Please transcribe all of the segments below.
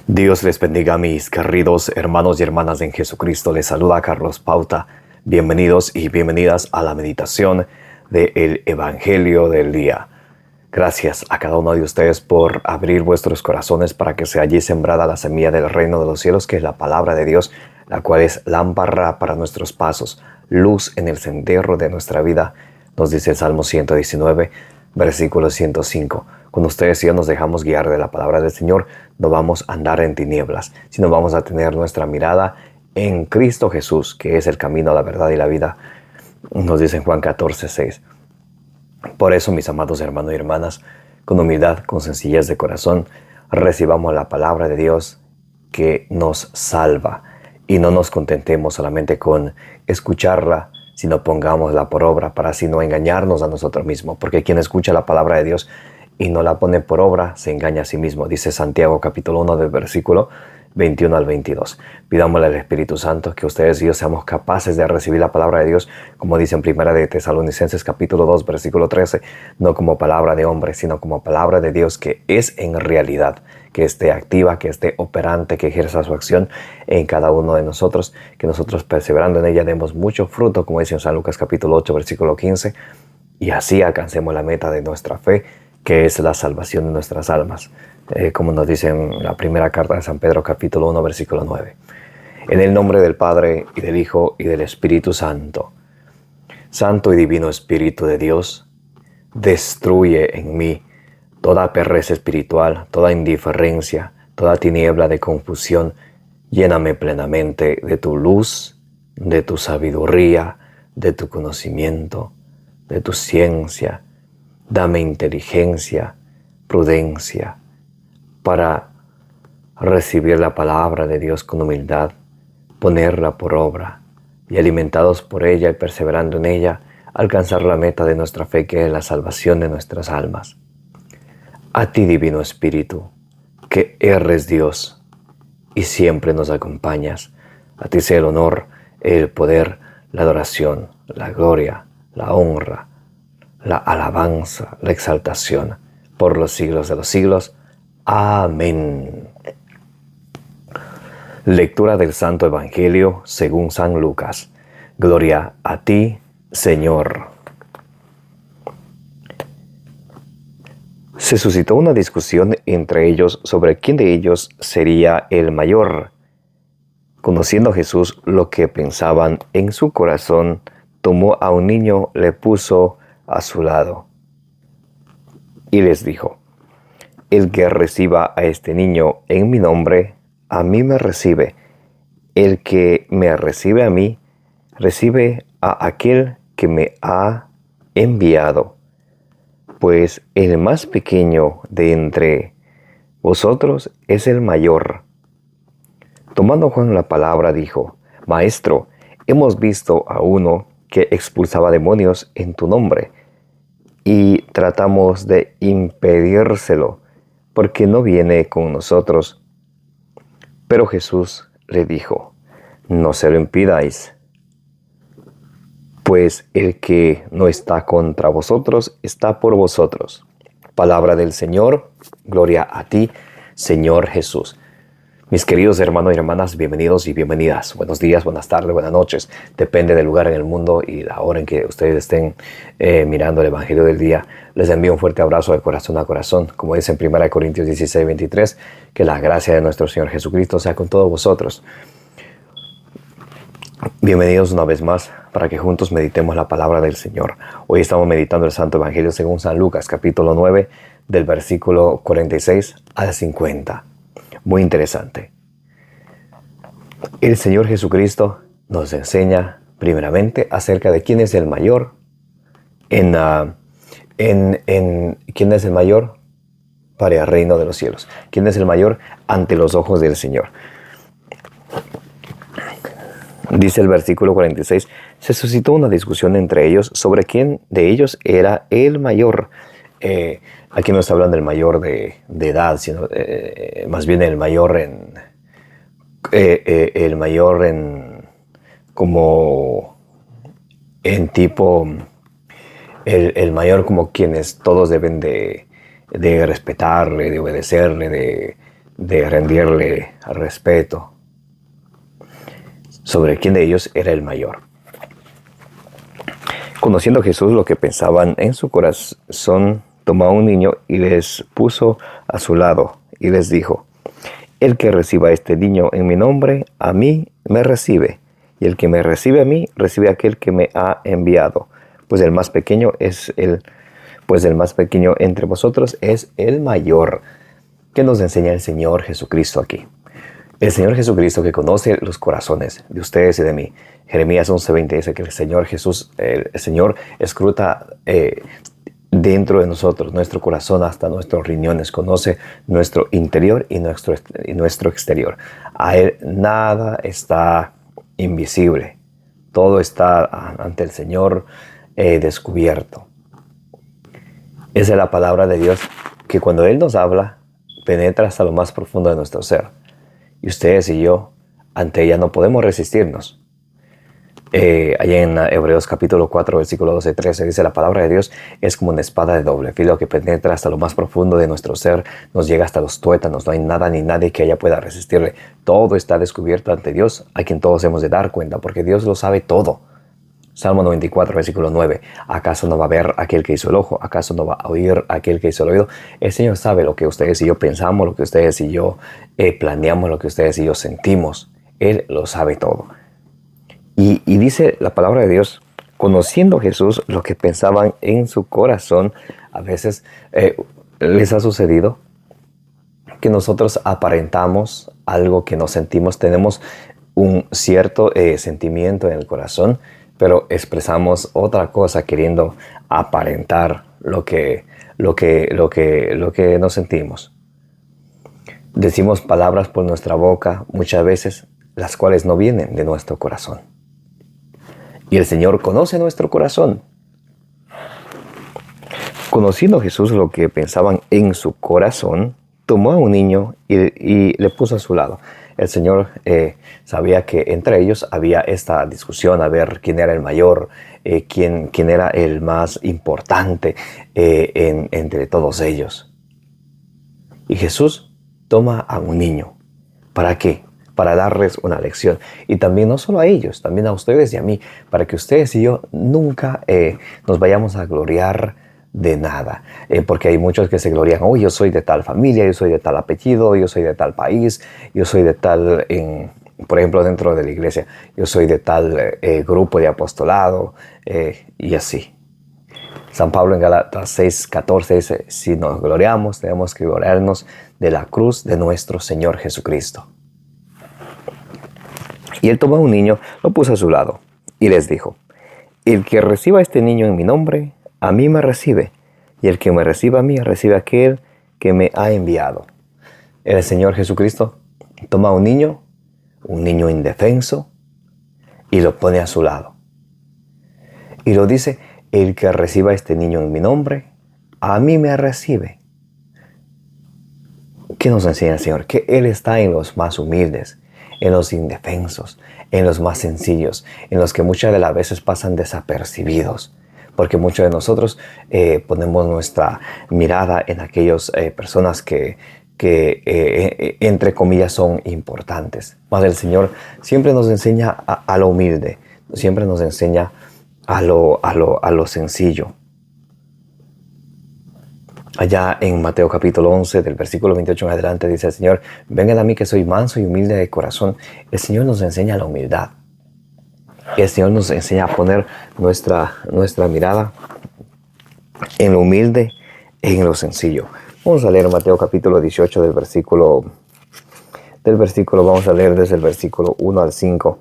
Dios les bendiga, mis queridos hermanos y hermanas en Jesucristo. Les saluda Carlos Pauta. Bienvenidos y bienvenidas a la meditación del Evangelio del día. Gracias a cada uno de ustedes por abrir vuestros corazones para que sea allí sembrada la semilla del reino de los cielos, que es la palabra de Dios, la cual es lámpara para nuestros pasos, luz en el sendero de nuestra vida, nos dice el Salmo 119, versículo 105. Cuando ustedes y yo nos dejamos guiar de la palabra del Señor, no vamos a andar en tinieblas, sino vamos a tener nuestra mirada en Cristo Jesús, que es el camino, la verdad y la vida, nos dice en Juan 14:6. Por eso, mis amados hermanos y hermanas, con humildad, con sencillez de corazón, recibamos la palabra de Dios que nos salva y no nos contentemos solamente con escucharla, sino pongámosla por obra para así no engañarnos a nosotros mismos, porque quien escucha la palabra de Dios y no la pone por obra, se engaña a sí mismo, dice Santiago capítulo 1 del versículo 21 al 22. Pidámosle al Espíritu Santo que ustedes y yo seamos capaces de recibir la palabra de Dios, como dice en Primera de Tesalonicenses capítulo 2 versículo 13, no como palabra de hombre, sino como palabra de Dios que es en realidad, que esté activa, que esté operante, que ejerza su acción en cada uno de nosotros, que nosotros perseverando en ella demos mucho fruto, como dice en San Lucas capítulo 8 versículo 15, y así alcancemos la meta de nuestra fe, que es la salvación de nuestras almas, como nos dice en la primera carta de San Pedro capítulo 1 versículo 9. En el nombre del Padre, y del Hijo, y del Espíritu Santo. Santo y divino Espíritu de Dios, destruye en mí toda pereza espiritual, toda indiferencia, toda tiniebla de confusión. Lléname plenamente de tu luz, de tu sabiduría, de tu conocimiento, de tu ciencia. Dame inteligencia, prudencia, para recibir la palabra de Dios con humildad, ponerla por obra y alimentados por ella y perseverando en ella, alcanzar la meta de nuestra fe, que es la salvación de nuestras almas. A ti, Divino Espíritu, que eres Dios y siempre nos acompañas, a ti sea el honor, el poder, la adoración, la gloria, la honra, la alabanza, la exaltación, por los siglos de los siglos. Amén. Lectura del Santo Evangelio según San Lucas. Gloria a ti, Señor. Se suscitó una discusión entre ellos sobre quién de ellos sería el mayor. Conociendo Jesús lo que pensaban en su corazón, tomó a un niño, le puso a su lado y les dijo: el que reciba a este niño en mi nombre, a mí me recibe. El que me recibe a mí, recibe a aquel que me ha enviado. Pues el más pequeño de entre vosotros es el mayor. Tomando Juan la palabra, dijo: Maestro, hemos visto a uno que expulsaba demonios en tu nombre, y tratamos de impedírselo, porque no viene con nosotros. Pero Jesús le dijo: no se lo impidáis, pues el que no está contra vosotros está por vosotros. Palabra del Señor, gloria a ti, Señor Jesús. Mis queridos hermanos y hermanas, bienvenidos y bienvenidas. Buenos días, buenas tardes, buenas noches. Depende del lugar en el mundo y la hora en que ustedes estén mirando el Evangelio del día. Les envío un fuerte abrazo de corazón a corazón. Como dice en 1 Corintios 16:23, que la gracia de nuestro Señor Jesucristo sea con todos vosotros. Bienvenidos una vez más para que juntos meditemos la palabra del Señor. Hoy estamos meditando el Santo Evangelio según San Lucas, capítulo 9, del versículo 46 al 50. Muy interesante. El Señor Jesucristo nos enseña primeramente acerca de quién es el mayor quién es el mayor para el reino de los cielos. ¿Quién es el mayor ante los ojos del Señor? Dice el versículo 46, se suscitó una discusión entre ellos sobre quién de ellos era el mayor. Aquí no está hablando del mayor de edad, sino más bien el mayor como en tipo, el mayor como quienes todos deben de respetarle, de obedecerle, de rendirle respeto sobre quién de ellos era el mayor. Conociendo a Jesús lo que pensaban en su corazón, tomó a un niño y les puso a su lado y les dijo: el que reciba a este niño en mi nombre, a mí me recibe, y el que me recibe a mí, recibe a aquel que me ha enviado. Pues el más pequeño entre vosotros es el mayor. ¿Qué nos enseña el Señor Jesucristo aquí? El Señor Jesucristo, que conoce los corazones de ustedes y de mí. Jeremías 11:20 dice que el Señor escruta dentro de nosotros, nuestro corazón hasta nuestros riñones, conoce nuestro interior y nuestro exterior. A Él nada está invisible, todo está ante el Señor descubierto. Esa es la palabra de Dios, que cuando Él nos habla, penetra hasta lo más profundo de nuestro ser. Y ustedes y yo, ante ella no podemos resistirnos. Allá en Hebreos capítulo 4, versículo 12 y 13 dice: la palabra de Dios es como una espada de doble filo que penetra hasta lo más profundo de nuestro ser, nos llega hasta los tuétanos, no hay nada ni nadie que ella pueda resistirle. Todo está descubierto ante Dios, a quien todos hemos de dar cuenta, porque Dios lo sabe todo. Salmo 94, versículo 9. ¿Acaso no va a ver aquel que hizo el ojo? ¿Acaso no va a oír aquel que hizo el oído? El Señor sabe lo que ustedes y yo pensamos, lo que ustedes y yo planeamos, lo que ustedes y yo sentimos. Él lo sabe todo. Y dice la palabra de Dios, conociendo Jesús lo que pensaban en su corazón, a veces les ha sucedido que nosotros aparentamos algo que no sentimos, tenemos un cierto sentimiento en el corazón, pero expresamos otra cosa queriendo aparentar lo que no sentimos. Decimos palabras por nuestra boca muchas veces, las cuales no vienen de nuestro corazón. Y el Señor conoce nuestro corazón. Conociendo Jesús lo que pensaban en su corazón, tomó a un niño y le puso a su lado. El Señor sabía que entre ellos había esta discusión a ver quién era el mayor, quién era el más importante entre todos ellos. Y Jesús toma a un niño. ¿Para qué? Para darles una lección. Y también no solo a ellos, también a ustedes y a mí, para que ustedes y yo nunca nos vayamos a gloriar de nada. Porque hay muchos que se glorian: oh, yo soy de tal familia, yo soy de tal apellido, yo soy de tal país, yo soy de tal, por ejemplo, dentro de la iglesia, yo soy de tal grupo de apostolado, y así. San Pablo en Gálatas 6:14 dice: si nos gloriamos, tenemos que gloriarnos de la cruz de nuestro Señor Jesucristo. Y él tomó a un niño, lo puso a su lado y les dijo: el que reciba a este niño en mi nombre, a mí me recibe, y el que me reciba a mí, recibe a aquel que me ha enviado. El Señor Jesucristo toma a un niño indefenso, y lo pone a su lado. Y lo dice: el que reciba a este niño en mi nombre, a mí me recibe. ¿Qué nos enseña el Señor? Que Él está en los más humildes, en los indefensos, en los más sencillos, en los que muchas de las veces pasan desapercibidos. Porque muchos de nosotros ponemos nuestra mirada en aquellas personas que entre comillas son importantes. Mas el Señor siempre nos enseña a lo humilde, siempre nos enseña a lo sencillo. Allá en Mateo capítulo 11, del versículo 28 en adelante, dice el Señor: vengan a mí que soy manso y humilde de corazón. El Señor nos enseña la humildad. Y el Señor nos enseña a poner nuestra mirada en lo humilde y en lo sencillo. Vamos a leer Mateo capítulo 18 vamos a leer desde el versículo 1 al 5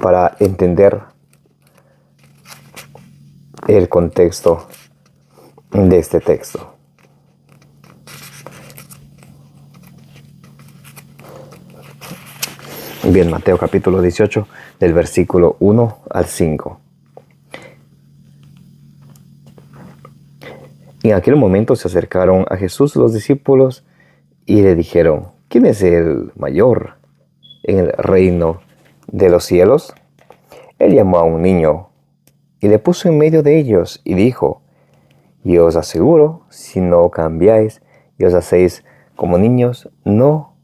para entender el contexto de este texto. Bien, Mateo capítulo 18, del versículo 1 al 5. En aquel momento se acercaron a Jesús los discípulos y le dijeron: ¿quién es el mayor en el reino de los cielos? Él llamó a un niño y le puso en medio de ellos y dijo: yo os aseguro, si no cambiáis y os hacéis como niños, no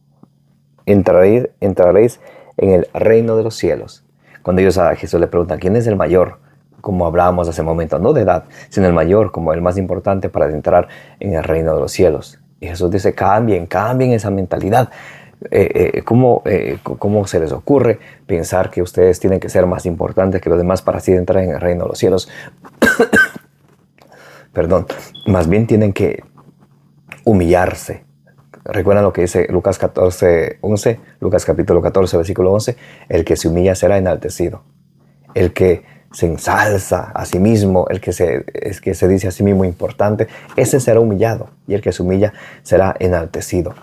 entraréis en el reino de los cielos. Cuando ellos a Jesús le preguntan, ¿quién es el mayor? Como hablábamos hace un momento, no de edad, sino el mayor, como el más importante para entrar en el reino de los cielos. Y Jesús dice, cambien esa mentalidad. ¿Cómo se les ocurre pensar que ustedes tienen que ser más importantes que los demás para así entrar en el reino de los cielos? Perdón, más bien tienen que humillarse. ¿Recuerdan lo que dice Lucas 14:11? Lucas capítulo 14, versículo 11. El que se humilla será enaltecido. El que se ensalza a sí mismo, el que se dice a sí mismo importante, ese será humillado. Y el que se humilla será enaltecido.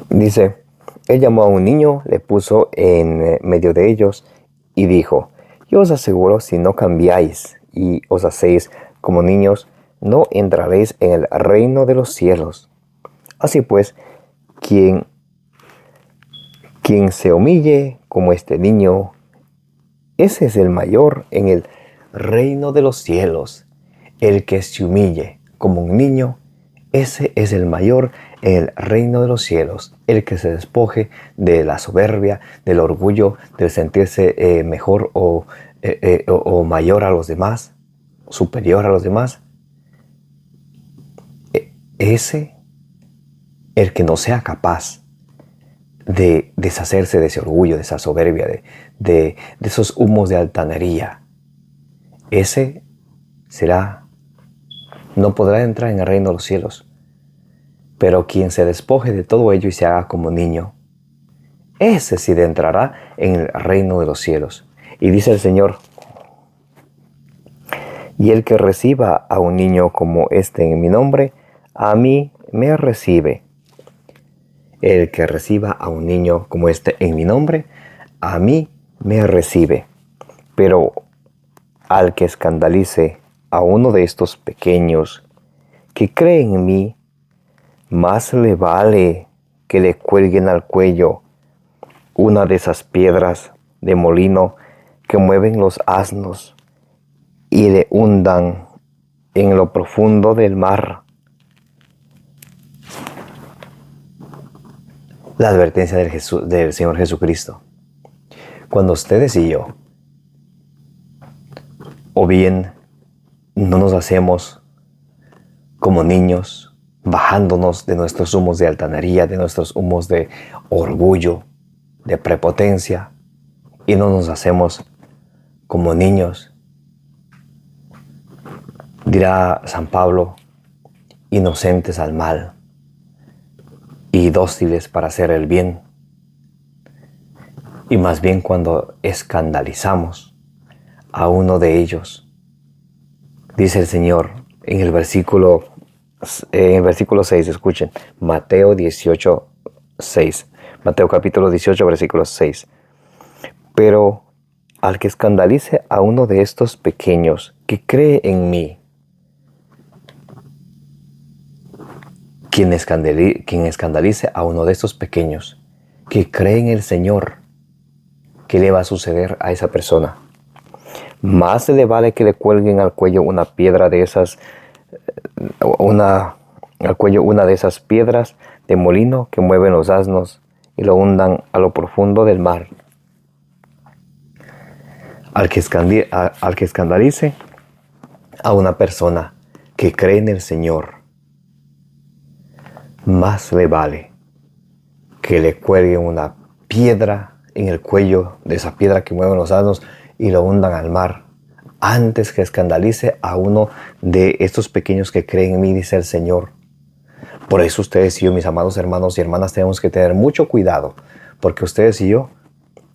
Dice, él llamó a un niño, le puso en medio de ellos y dijo, yo os aseguro, si no cambiáis y os hacéis como niños, no entraréis en el reino de los cielos. Así pues, quien se humille como este niño, ese es el mayor en el reino de los cielos. El que se humille como un niño, ese es el mayor en el reino de los cielos. El que se despoje de la soberbia, del orgullo, del sentirse mejor o mayor a los demás, superior a los demás. Ese, el que no sea capaz de deshacerse de ese orgullo, de esa soberbia, de esos humos de altanería, ese no podrá entrar en el reino de los cielos. Pero quien se despoje de todo ello y se haga como niño, ese sí entrará en el reino de los cielos. Y dice el Señor, y el que reciba a un niño como este en mi nombre, a mí me recibe. El que reciba a un niño como este en mi nombre, a mí me recibe. Pero al que escandalice a uno de estos pequeños que creen en mí, más le vale que le cuelguen al cuello una de esas piedras de molino que mueven los asnos y le hundan en lo profundo del mar. La advertencia del Señor Jesucristo. Cuando ustedes y yo, o bien no nos hacemos como niños, bajándonos de nuestros humos de altanería, de nuestros humos de orgullo, de prepotencia, y no nos hacemos como niños, dirá San Pablo, inocentes al mal y dóciles para hacer el bien. Y más bien cuando escandalizamos a uno de ellos, dice el Señor en el versículo 6, escuchen, Mateo 18:6, Mateo capítulo 18, versículo 6. Pero al que escandalice a uno de estos pequeños que cree en mí, quien escandalice a uno de estos pequeños que cree en el Señor, ¿qué le va a suceder a esa persona? Más le vale que le cuelguen al cuello una piedra de esas, una de esas piedras de molino que mueven los asnos y lo hundan a lo profundo del mar. Al que escandalice a una persona que cree en el Señor, más le vale que le cuelguen una piedra en el cuello de esa piedra que mueven los asnos y lo hundan al mar, antes que escandalice a uno de estos pequeños que creen en mí, dice el Señor. Por eso ustedes y yo, mis amados hermanos y hermanas, tenemos que tener mucho cuidado, porque ustedes y yo,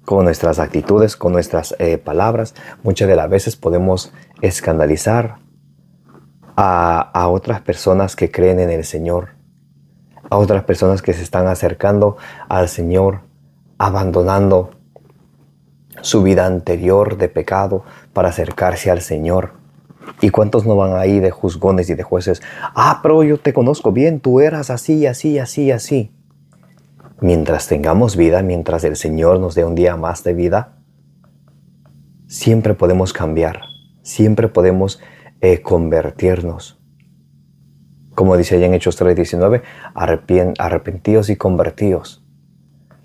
con nuestras actitudes, con nuestras palabras, muchas de las veces podemos escandalizar a otras personas que creen en el Señor, a otras personas que se están acercando al Señor, abandonando su vida anterior de pecado para acercarse al Señor. ¿Y cuántos no van ahí de juzgones y de jueces? Pero yo te conozco bien, tú eras así, así, así, así. Mientras tengamos vida, mientras el Señor nos dé un día más de vida, siempre podemos cambiar, siempre podemos convertirnos. Como dice allá en Hechos 3:19, arrepentíos y convertíos.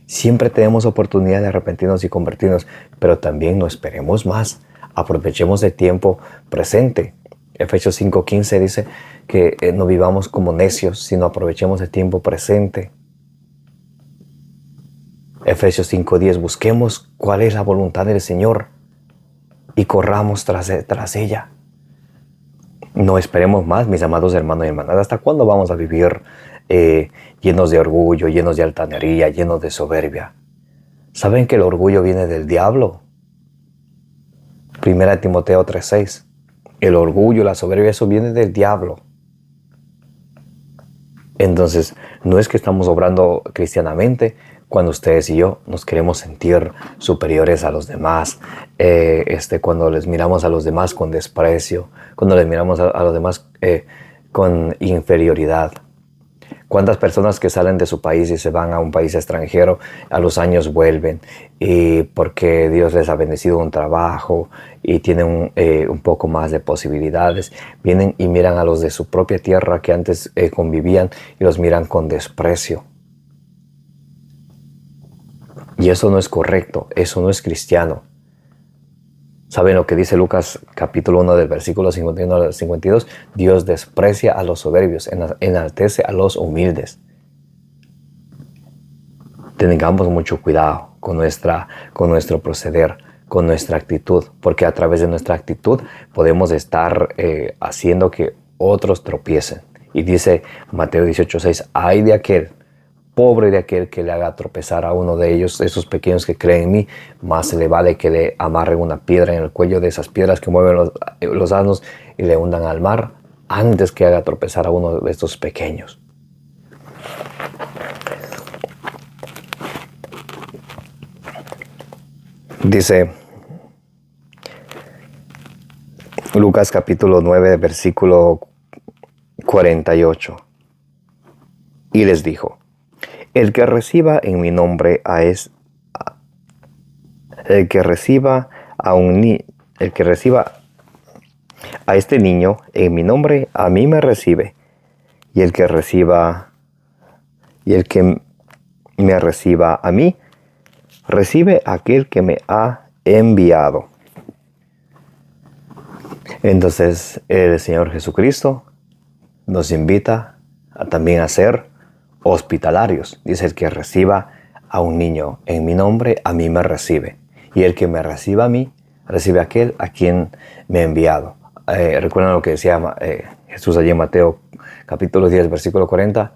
Siempre tenemos oportunidad de arrepentirnos y convertirnos, pero también no esperemos más. Aprovechemos el tiempo presente. Efesios 5:15 dice que no vivamos como necios, sino aprovechemos el tiempo presente. Efesios 5:10, busquemos cuál es la voluntad del Señor y corramos tras ella. No esperemos más, mis amados hermanos y hermanas. ¿Hasta cuándo vamos a vivir llenos de orgullo, llenos de altanería, llenos de soberbia? ¿Saben que el orgullo viene del diablo? 1 Timoteo 3:6. El orgullo, la soberbia, eso viene del diablo. Entonces, no es que estamos obrando cristianamente cuando ustedes y yo nos queremos sentir superiores a los demás, cuando les miramos a los demás con desprecio, cuando les miramos a los demás con inferioridad. ¿Cuántas personas que salen de su país y se van a un país extranjero, a los años vuelven y porque Dios les ha bendecido un trabajo y tienen un poco más de posibilidades, vienen y miran a los de su propia tierra que antes convivían y los miran con desprecio? Y eso no es correcto, eso no es cristiano. ¿Saben lo que dice Lucas capítulo 1 del versículo 51 al 52? Dios desprecia a los soberbios, enaltece a los humildes. Tengamos mucho cuidado con nuestro proceder, con nuestra actitud, porque a través de nuestra actitud podemos estar haciendo que otros tropiecen. Y dice Mateo 18:6, ay de aquel, pobre de aquel que le haga tropezar a uno de ellos, esos pequeños que creen en mí, más le vale que le amarren una piedra en el cuello de esas piedras que mueven los asnos y le hundan al mar, antes que haga tropezar a uno de estos pequeños. Dice Lucas capítulo 9, versículo 48. Y les dijo, el que reciba en mi nombre el que reciba a este niño en mi nombre, a mí me recibe. Y el que me reciba a mí, recibe a aquel que me ha enviado. Entonces el Señor Jesucristo nos invita también a ser hospitalarios. Dice, el que reciba a un niño en mi nombre, a mí me recibe. Y el que me reciba a mí, recibe a aquel a quien me ha enviado. ¿Recuerdan lo que decía Jesús allí en Mateo capítulo 10, versículo 40?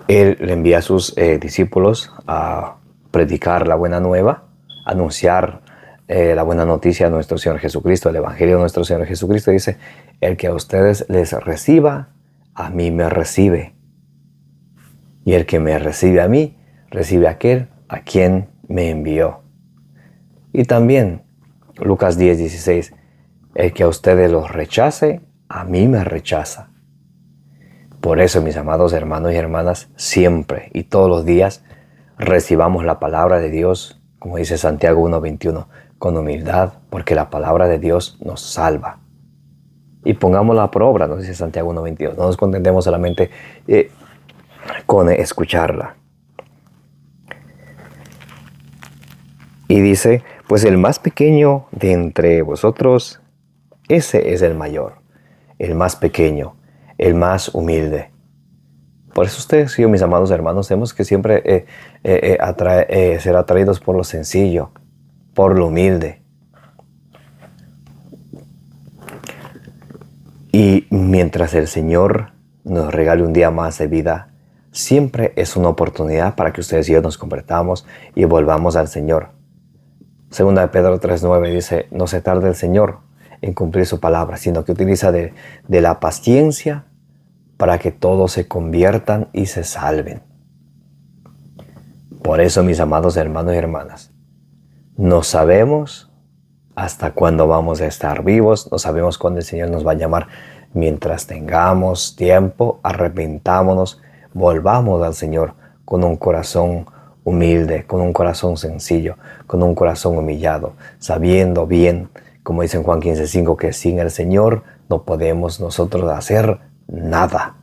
Él le envía a sus discípulos a predicar la buena nueva, anunciar la buena noticia de nuestro Señor Jesucristo, el Evangelio de nuestro Señor Jesucristo. Dice, el que a ustedes les reciba, a mí me recibe. Y el que me recibe a mí, recibe a aquel a quien me envió. Y también Lucas 10:16, el que a ustedes los rechace, a mí me rechaza. Por eso, mis amados hermanos y hermanas, siempre y todos los días recibamos la palabra de Dios, como dice Santiago 1:21, con humildad, porque la palabra de Dios nos salva. Y pongámosla por obra, nos dice Santiago 1:22. No nos contentemos solamente con escucharla. Y dice, pues el más pequeño de entre vosotros, ese es el mayor, el más pequeño, el más humilde. Por eso ustedes y yo, mis amados hermanos, tenemos que siempre ser atraídos por lo sencillo, por lo humilde. Y mientras el Señor nos regale un día más de vida, siempre es una oportunidad para que ustedes y yo nos convertamos y volvamos al Señor. Segunda de Pedro 3:9 dice, no se tarde el Señor en cumplir su palabra, sino que utiliza de la paciencia para que todos se conviertan y se salven. Por eso, mis amados hermanos y hermanas, no sabemos hasta cuándo vamos a estar vivos, no sabemos cuándo el Señor nos va a llamar. Mientras tengamos tiempo, arrepentámonos, volvamos al Señor con un corazón humilde, con un corazón sencillo, con un corazón humillado, sabiendo bien, como dice en Juan 15:5, que sin el Señor no podemos nosotros hacer nada.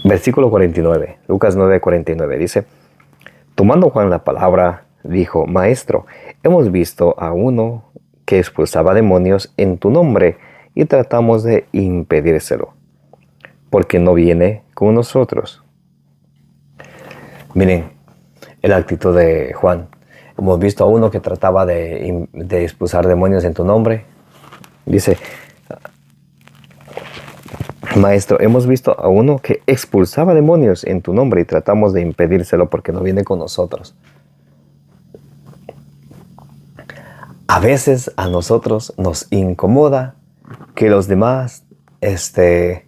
Versículo 49, Lucas 9:49 dice: tomando Juan la palabra, dijo: Maestro, hemos visto a uno que expulsaba demonios en tu nombre y tratamos de impedírselo, porque no viene con nosotros. Miren el actitud de Juan. Hemos visto a uno que trataba de expulsar demonios en tu nombre. Dice: Maestro, hemos visto a uno que expulsaba demonios en tu nombre y tratamos de impedírselo porque no viene con nosotros. A veces a nosotros nos incomoda que los demás estén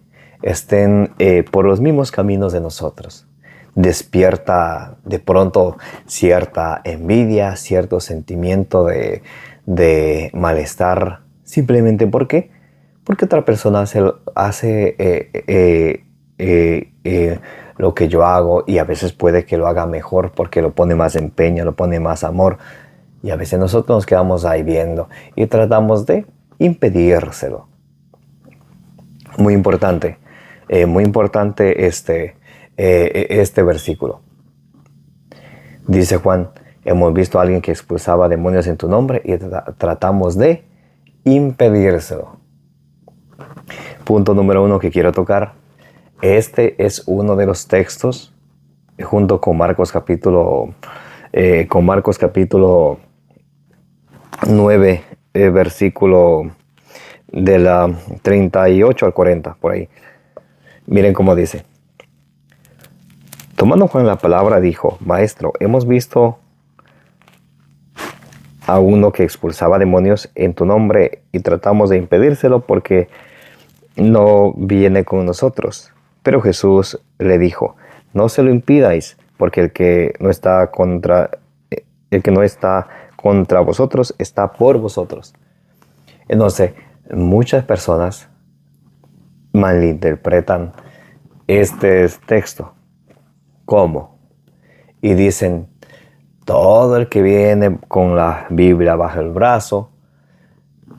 por los mismos caminos de nosotros. Despierta de pronto cierta envidia, cierto sentimiento de malestar, simplemente porque otra persona hace lo que yo hago, y a veces puede que lo haga mejor porque lo pone más empeño, lo pone más amor, y a veces nosotros nos quedamos ahí viendo y tratamos de impedírselo. Muy importante este versículo. Dice Juan: hemos visto a alguien que expulsaba demonios en tu nombre y tratamos de impedírselo. Punto número 1 que quiero tocar. Este es uno de los textos, junto con Marcos capítulo 9, versículo de la 38 al 40, por ahí. Miren cómo dice: tomando Juan la palabra, dijo: Maestro, hemos visto a uno que expulsaba demonios en tu nombre y tratamos de impedírselo porque no viene con nosotros. Pero Jesús le dijo: no se lo impidáis, porque el que no está contra vosotros está por vosotros. Entonces, muchas personas malinterpretan este texto. ¿Cómo? Y dicen: todo el que viene con la Biblia bajo el brazo,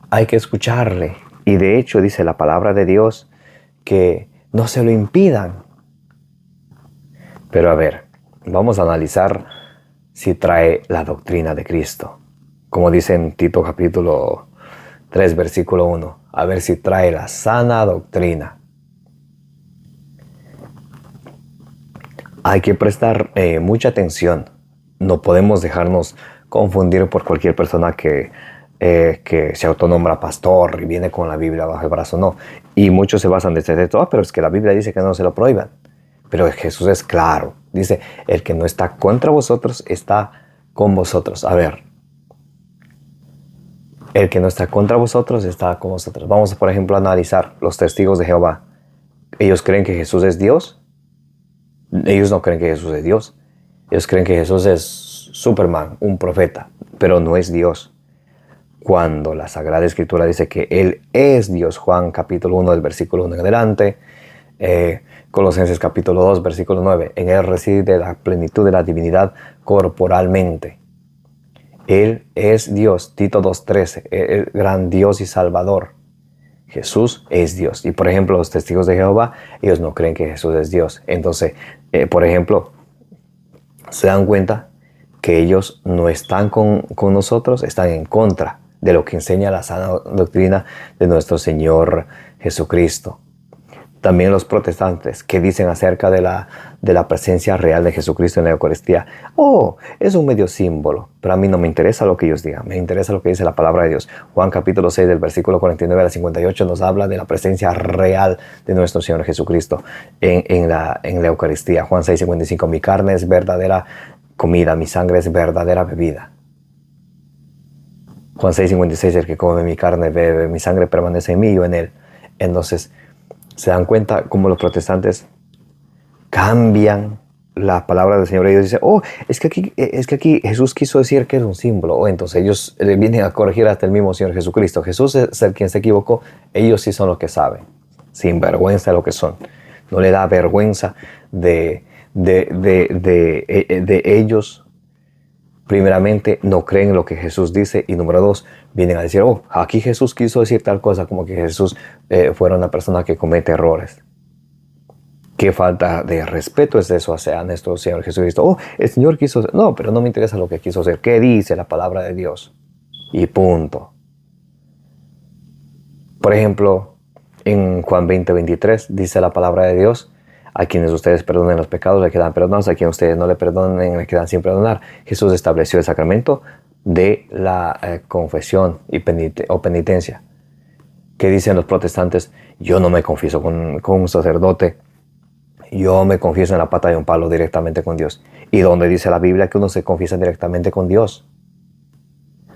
hay que escucharle. Y de hecho dice la palabra de Dios que no se lo impidan. Pero a ver, vamos a analizar si trae la doctrina de Cristo. Como dice en Tito capítulo 3, versículo 1. A ver si trae la sana doctrina. Hay que prestar mucha atención. No podemos dejarnos confundir por cualquier persona que se autonombra pastor y viene con la Biblia bajo el brazo. No. Y muchos se basan desde esto: pero es que la Biblia dice que no se lo prohíban. Pero Jesús es claro. Dice: el que no está contra vosotros está con vosotros. A ver. El que no está contra vosotros está con vosotros. Vamos, por ejemplo, a analizar los testigos de Jehová. ¿Ellos creen que Jesús es Dios? Ellos no creen que Jesús es Dios. Ellos creen que Jesús es Superman, un profeta, pero no es Dios. Cuando la Sagrada Escritura dice que Él es Dios, Juan capítulo 1 del versículo 1 en adelante, Colosenses capítulo 2 versículo 9, en Él reside la plenitud de la divinidad corporalmente. Él es Dios, Tito 2:13, el gran Dios y Salvador. Jesús es Dios. Y por ejemplo, los testigos de Jehová, ellos no creen que Jesús es Dios. Entonces, por ejemplo, se dan cuenta que ellos no están con nosotros, están en contra de lo que enseña la sana doctrina de nuestro Señor Jesucristo. También los protestantes, que dicen acerca de la presencia real de Jesucristo en la Eucaristía: es un medio símbolo. Pero a mí no me interesa lo que ellos digan, me interesa lo que dice la palabra de Dios. Juan capítulo 6 del versículo 49 al 58 nos habla de la presencia real de nuestro Señor Jesucristo en la Eucaristía. Juan 6:55: mi carne es verdadera comida, mi sangre es verdadera bebida. Juan 6:56: el que come mi carne, bebe mi sangre, permanece en mí y yo en él. Entonces, se dan cuenta cómo los protestantes cambian la palabra del Señor. Ellos dicen: es que aquí Jesús quiso decir que es un símbolo. Entonces ellos le vienen a corregir hasta el mismo Señor Jesucristo. Jesús es el quien se equivocó. Ellos sí son los que saben. Sin vergüenza de lo que son. No le da vergüenza de ellos. Primeramente, no creen lo que Jesús dice. Y número 2, vienen a decir, oh, aquí Jesús quiso decir tal cosa, como que Jesús fuera una persona que comete errores. Qué falta de respeto es eso hacia nuestro Señor Jesucristo. Oh, el Señor quiso hacer. No, pero no me interesa lo que quiso hacer. ¿Qué dice la palabra de Dios? Y punto. Por ejemplo, en Juan 20:23 dice la palabra de Dios: a quienes ustedes perdonen los pecados le quedan perdonados, a quienes ustedes no le perdonen le quedan sin perdonar. Jesús estableció el sacramento de la confesión o penitencia. ¿Qué dicen los protestantes? Yo no me confieso con un sacerdote. Yo me confieso en la pata de un palo directamente con Dios. ¿Y dónde dice la Biblia que uno se confiesa directamente con Dios?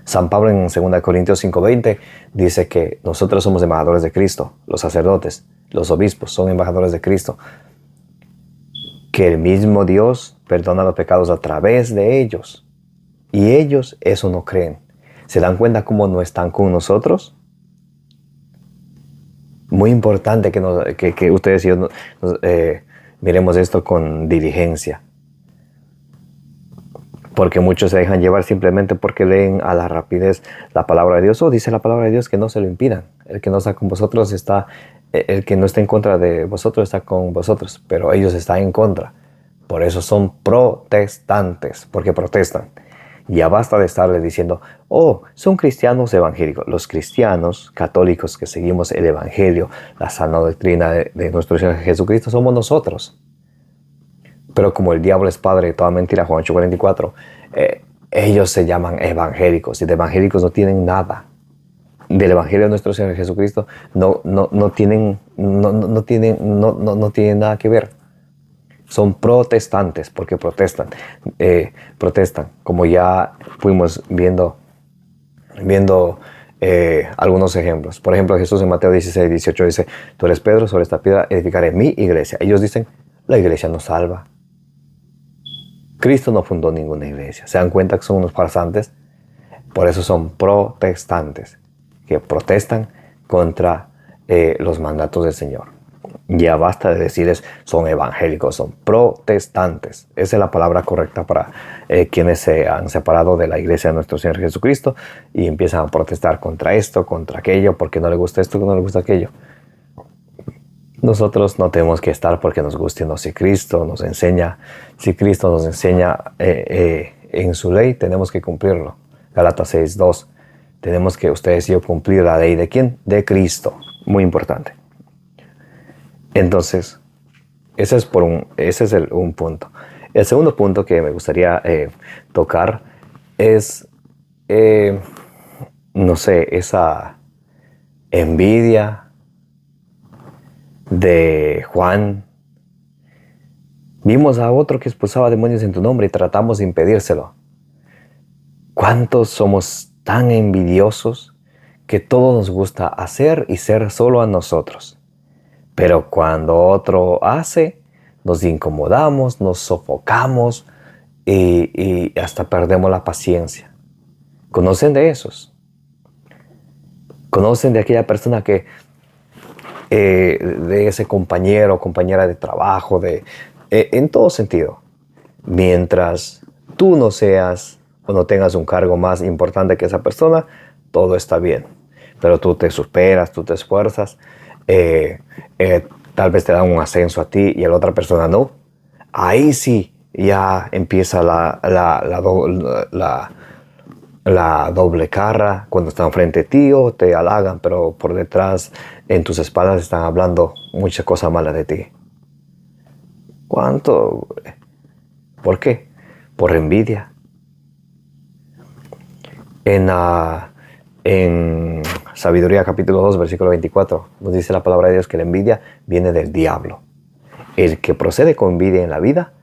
San Pablo en 2 Corintios 5:20 dice que nosotros somos embajadores de Cristo. Los sacerdotes, los obispos son embajadores de Cristo. Que el mismo Dios perdona los pecados a través de ellos. Y ellos eso no creen. ¿Se dan cuenta cómo no están con nosotros? Muy importante que ustedes y yo miremos esto con diligencia. Porque muchos se dejan llevar simplemente porque leen a la rapidez la palabra de Dios. O dice la palabra de Dios que no se lo impidan. El que no está con vosotros está, el que no está en contra de vosotros está con vosotros. Pero ellos están en contra. Por eso son protestantes, porque protestan. Ya basta de estarle diciendo, oh, son cristianos evangélicos. Los cristianos católicos que seguimos el evangelio, la sana doctrina de nuestro Señor Jesucristo, somos nosotros. Pero como el diablo es padre de toda mentira, Juan 8:44, ellos se llaman evangélicos y de evangélicos no tienen nada. Del evangelio de nuestro Señor Jesucristo no tienen nada que ver. Son protestantes porque protestan, como ya fuimos viendo algunos ejemplos. Por ejemplo, Jesús en Mateo 16:18 dice, tú eres Pedro, sobre esta piedra edificaré mi iglesia. Ellos dicen, la iglesia no salva. Cristo no fundó ninguna iglesia. ¿Se dan cuenta que son unos farsantes? Por eso son protestantes, que protestan contra los mandatos del Señor. Ya basta de decirles son evangélicos, son protestantes. Esa es la palabra correcta para quienes se han separado de la iglesia de nuestro Señor Jesucristo y empiezan a protestar contra esto, contra aquello, porque no le gusta esto, que no le gusta aquello. Nosotros no tenemos que estar porque nos guste, no. Si Cristo nos enseña en su ley, tenemos que cumplirlo. Gálatas 6:2. Tenemos que ustedes y yo cumplir la ley de ¿quién? De Cristo. Muy importante. Entonces, ese es un punto. El segundo punto que me gustaría tocar es, esa envidia de Juan. Vimos a otro que expulsaba demonios en tu nombre y tratamos de impedírselo. ¿Cuántos somos tan envidiosos que todo nos gusta hacer y ser solo a nosotros? Pero cuando otro hace, nos incomodamos, nos sofocamos y hasta perdemos la paciencia. ¿Conocen de esos? ¿Conocen de aquella persona que de ese compañero o compañera de trabajo, en todo sentido? Mientras tú no seas o no tengas un cargo más importante que esa persona, todo está bien. Pero tú te superas, tú te esfuerzas, tal vez te dan un ascenso a ti y a la otra persona no. Ahí sí ya empieza la doble cara cuando están frente a ti o te halagan, pero por detrás, en tus espaldas, están hablando muchas cosas malas de ti. ¿Cuánto? ¿Por qué? Por envidia. En Sabiduría capítulo 2, versículo 24, nos dice la palabra de Dios que la envidia viene del diablo. El que procede con envidia en la vida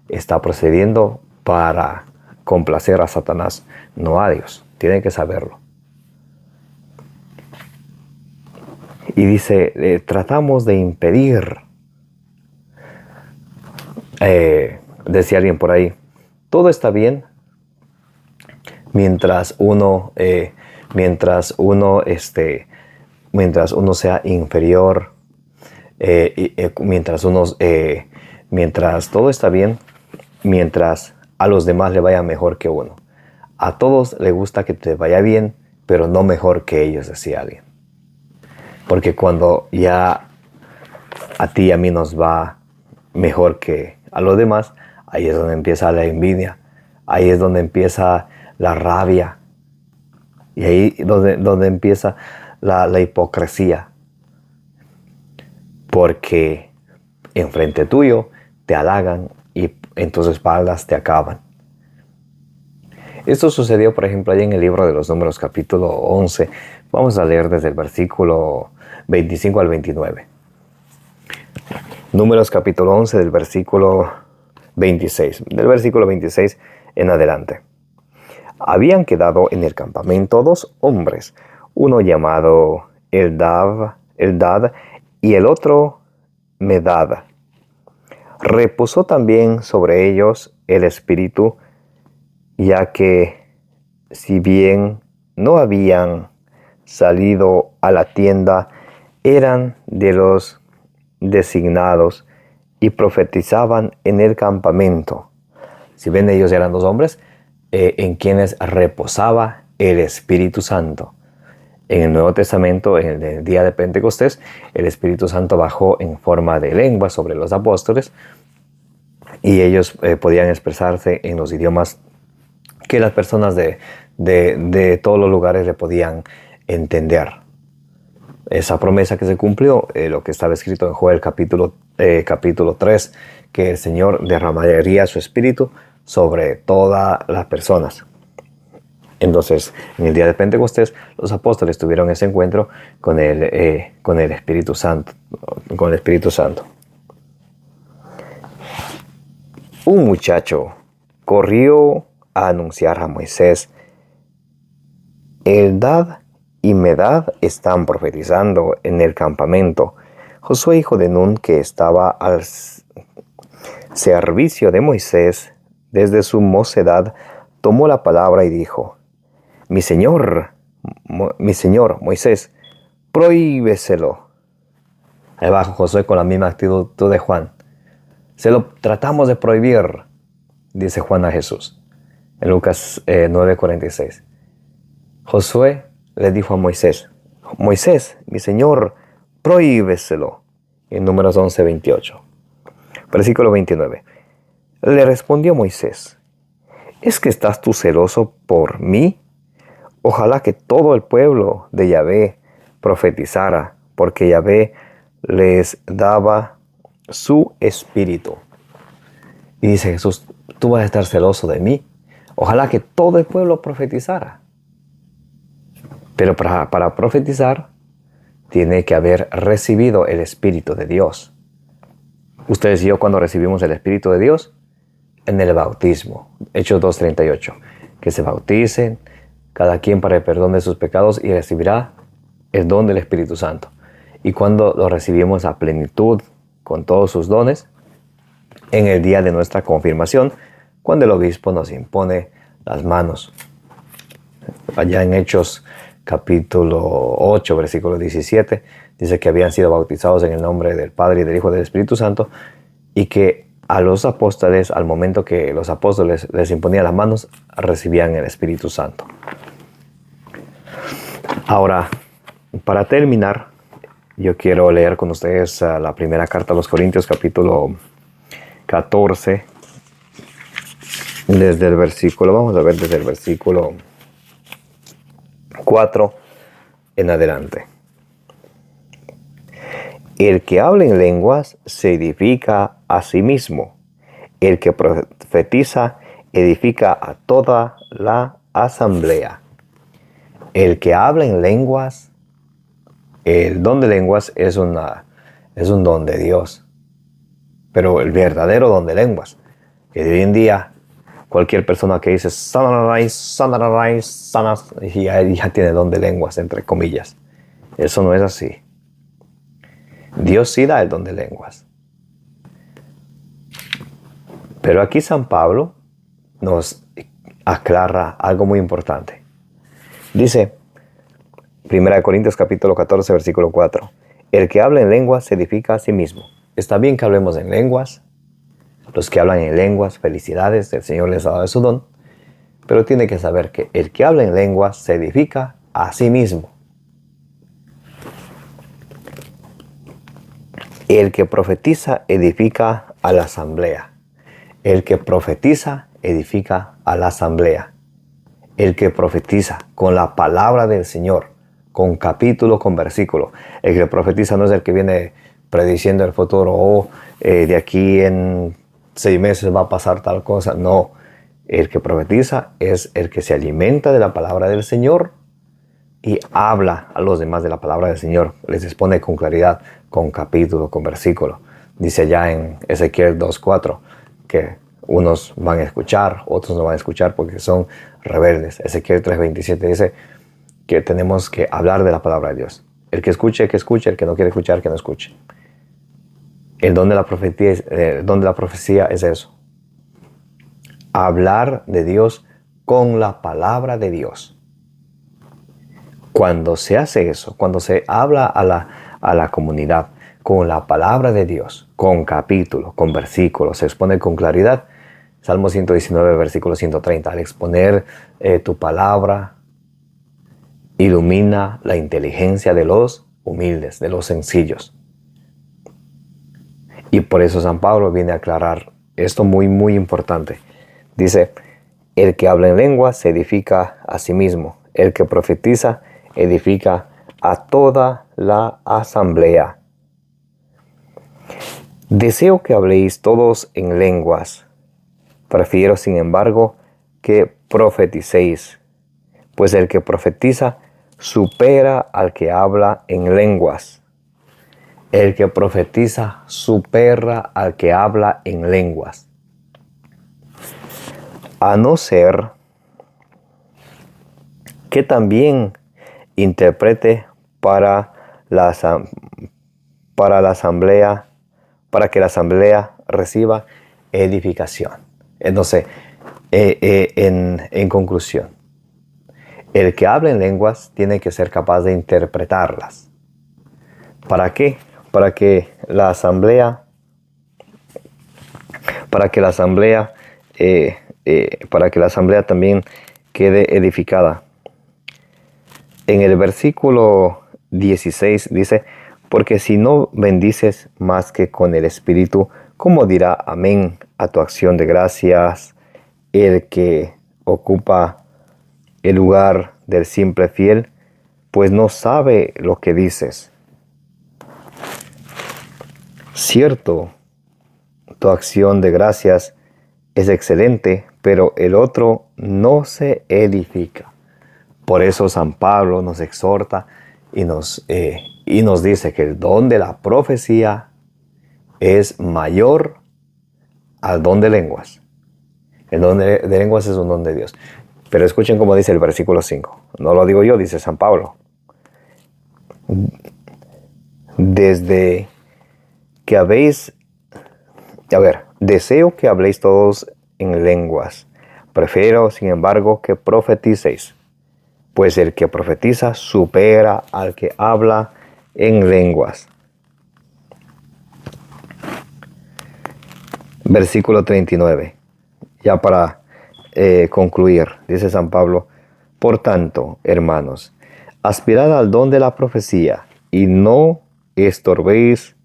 está procediendo para complacer a Satanás, no a Dios. Tienen que saberlo. Y dice, tratamos de impedir, decía alguien por ahí, todo está bien mientras uno sea inferior, mientras todo está bien, mientras a los demás le vaya mejor que uno. A todos les gusta que te vaya bien, pero no mejor que ellos, decía alguien. Porque cuando ya a ti y a mí nos va mejor que a los demás, ahí es donde empieza la envidia, ahí es donde empieza la rabia, y ahí donde empieza la hipocresía. Porque enfrente tuyo te halagan y en tus espaldas te acaban. Esto sucedió, por ejemplo, allí en el libro de los Números, capítulo 11. Vamos a leer desde el versículo 25 al 29. Números, capítulo 11, del versículo 26. Del versículo 26 en adelante. Habían quedado en el campamento 2 hombres, uno llamado Eldad y el otro Medad. Reposó también sobre ellos el Espíritu, ya que si bien no habían salido a la tienda, eran de los designados y profetizaban en el campamento. Si ven, ellos eran 2 hombres en quienes reposaba el Espíritu Santo. En el Nuevo Testamento, en el día de Pentecostés, el Espíritu Santo bajó en forma de lengua sobre los apóstoles y ellos podían expresarse en los idiomas que las personas de todos los lugares le podían entender. Esa promesa que se cumplió, lo que estaba escrito en Joel capítulo 3, que el Señor derramaría su Espíritu sobre todas las personas. Entonces, en el día de Pentecostés, los apóstoles tuvieron ese encuentro con el Espíritu Santo. Con el Espíritu Santo. Un muchacho corrió a anunciar a Moisés: Eldad y Medad están profetizando en el campamento. Josué, hijo de Nun, que estaba al servicio de Moisés desde su mocedad, tomó la palabra y dijo: Mi señor Moisés, prohíbeselo. Ahí va Josué con la misma actitud de Juan. Se lo tratamos de prohibir, dice Juan a Jesús, en Lucas 9:46. Josué le dijo a Moisés: Moisés, mi señor, prohíbeselo. En Números 11:28. Versículo 29. Le respondió Moisés: ¿Es que estás tú celoso por mí? Ojalá que todo el pueblo de Yahvé profetizara, porque Yahvé les daba su espíritu. Y dice Jesús: ¿tú vas a estar celoso de mí? Ojalá que todo el pueblo profetizara. Pero para profetizar, tiene que haber recibido el Espíritu de Dios. Ustedes y yo, cuando recibimos el Espíritu de Dios, en el bautismo, Hechos 2:38, que se bauticen cada quien para el perdón de sus pecados y recibirá el don del Espíritu Santo. Y cuando lo recibimos a plenitud, con todos sus dones, en el día de nuestra confirmación, cuando el obispo nos impone las manos. Allá en Hechos capítulo 8, versículo 17, dice que habían sido bautizados en el nombre del Padre y del Hijo y del Espíritu Santo, y que a los apóstoles, al momento que los apóstoles les imponían las manos, recibían el Espíritu Santo. Ahora, para terminar, yo quiero leer con ustedes la primera carta a los Corintios, capítulo 14, desde el versículo, vamos a ver desde el versículo 4 en adelante. El que habla en lenguas se edifica a sí mismo. El que profetiza edifica a toda la asamblea. El que habla en lenguas, el don de lenguas es un don de Dios. Pero el verdadero don de lenguas, que de hoy en día cualquier persona que dice sanas, y ya tiene don de lenguas, entre comillas. Eso no es así. Dios sí da el don de lenguas. Pero aquí San Pablo nos aclara algo muy importante. Dice, 1 Corintios capítulo 14, versículo 4. El que habla en lenguas se edifica a sí mismo. Está bien que hablemos en lenguas. Los que hablan en lenguas, felicidades, el Señor les ha dado su don. Pero tiene que saber que el que habla en lenguas se edifica a sí mismo. El que profetiza edifica a la asamblea. El que profetiza edifica a la asamblea. El que profetiza con la palabra del Señor, con capítulo, con versículo. El que profetiza no es el que viene prediciendo el futuro, o de aquí en 6 meses va a pasar tal cosa. No, el que profetiza es el que se alimenta de la palabra del Señor y habla a los demás de la palabra del Señor. Les expone con claridad, con capítulo, con versículo. Dice ya en Ezequiel 2:4 que unos van a escuchar, otros no van a escuchar porque son rebeldes. Ezequiel 3:27 dice que tenemos que hablar de la palabra de Dios. El que escuche, que escuche. El que no quiere escuchar, que no escuche. El don de la profecía es eso. Hablar de Dios con la palabra de Dios. Cuando se hace eso, cuando se habla a la comunidad con la palabra de Dios, con capítulos, con versículos, se expone con claridad. Salmo 119, versículo 130. Al exponer tu palabra, ilumina la inteligencia de los humildes, de los sencillos. Y por eso San Pablo viene a aclarar esto muy, muy importante. Dice, el que habla en lengua se edifica a sí mismo. El que profetiza edifica a toda la asamblea. Deseo que habléis todos en lenguas. Prefiero, sin embargo, que profeticéis, pues el que profetiza supera al que habla en lenguas. El que profetiza supera al que habla en lenguas. A no ser que también interprete para que la asamblea reciba edificación. Entonces, en conclusión, el que habla en lenguas tiene que ser capaz de interpretarlas. ¿Para qué? Para que la asamblea también quede edificada. En el versículo 16 dice, porque si no bendices más que con el Espíritu, ¿cómo dirá amén a tu acción de gracias el que ocupa el lugar del simple fiel? Pues no sabe lo que dices. Cierto, tu acción de gracias es excelente, pero el otro no se edifica. Por eso San Pablo nos exhorta y nos dice que el don de la profecía es mayor al don de lenguas. El don de lenguas es un don de Dios. Pero escuchen cómo dice el versículo 5. No lo digo yo, dice San Pablo. Deseo que habléis todos en lenguas. Prefiero, sin embargo, que profeticéis. Pues el que profetiza supera al que habla en lenguas. Versículo 39. Ya para concluir, dice San Pablo, por tanto, hermanos, aspirad al don de la profecía y no estorbéis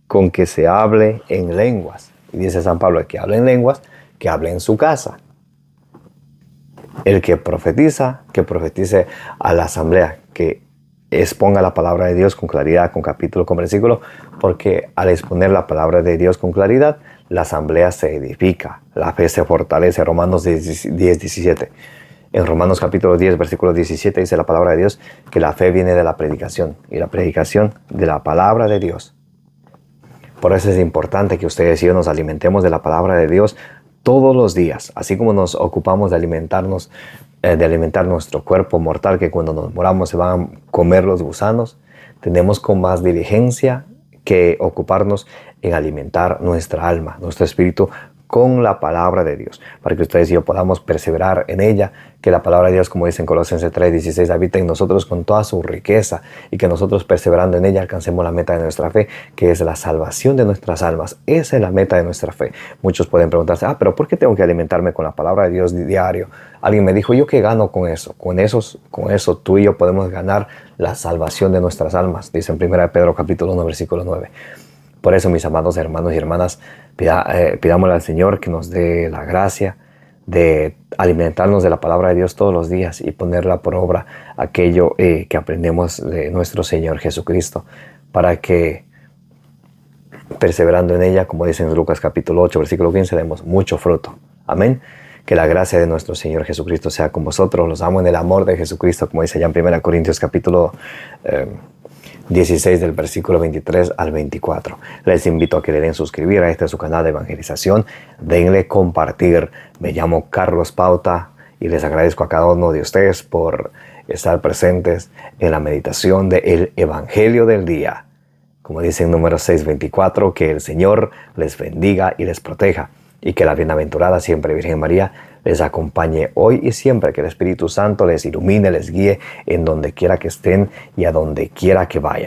con que se hable en lenguas. Y dice San Pablo, el que hable en lenguas, que hable en su casa. El que profetiza, que profetice a la asamblea, que exponga la palabra de Dios con claridad, con capítulo, con versículo, porque al exponer la palabra de Dios con claridad, la asamblea se edifica, la fe se fortalece. Romanos 10:17. En Romanos capítulo 10, versículo 17 dice la palabra de Dios que la fe viene de la predicación y la predicación de la palabra de Dios. Por eso es importante que ustedes y yo nos alimentemos de la palabra de Dios todos los días, así como nos ocupamos de alimentar nuestro cuerpo mortal, que cuando nos moramos se van a comer los gusanos. Tenemos con más diligencia que ocuparnos en alimentar nuestra alma, nuestro espíritu con la palabra de Dios, para que ustedes y yo podamos perseverar en ella, que la palabra de Dios, como dice en Colosenses 3:16, habita en nosotros con toda su riqueza, y que nosotros perseverando en ella alcancemos la meta de nuestra fe, que es la salvación de nuestras almas. Esa es la meta de nuestra fe. Muchos pueden preguntarse, pero ¿por qué tengo que alimentarme con la palabra de Dios diario? Alguien me dijo, ¿yo qué gano con eso? Con eso tú y yo podemos ganar la salvación de nuestras almas, dice en 1 Pedro capítulo 1, versículo 9. Por eso, mis amados hermanos y hermanas, pidámosle al Señor que nos dé la gracia de alimentarnos de la palabra de Dios todos los días y ponerla por obra aquello que aprendemos de nuestro Señor Jesucristo, para que, perseverando en ella, como dice en Lucas capítulo 8, versículo 15, demos mucho fruto. Amén. Que la gracia de nuestro Señor Jesucristo sea con vosotros. Los amo en el amor de Jesucristo, como dice ya en 1 Corintios capítulo 16 del versículo 23 al 24. Les invito a que le den suscribir a su canal de evangelización. Denle compartir. Me llamo Carlos Pauta y les agradezco a cada uno de ustedes por estar presentes en la meditación del Evangelio del día. Como dice en Números 6:24, que el Señor les bendiga y les proteja, y que la bienaventurada siempre Virgen María les acompañe hoy y siempre, que el Espíritu Santo les ilumine, les guíe en donde quiera que estén y a donde quiera que vayan.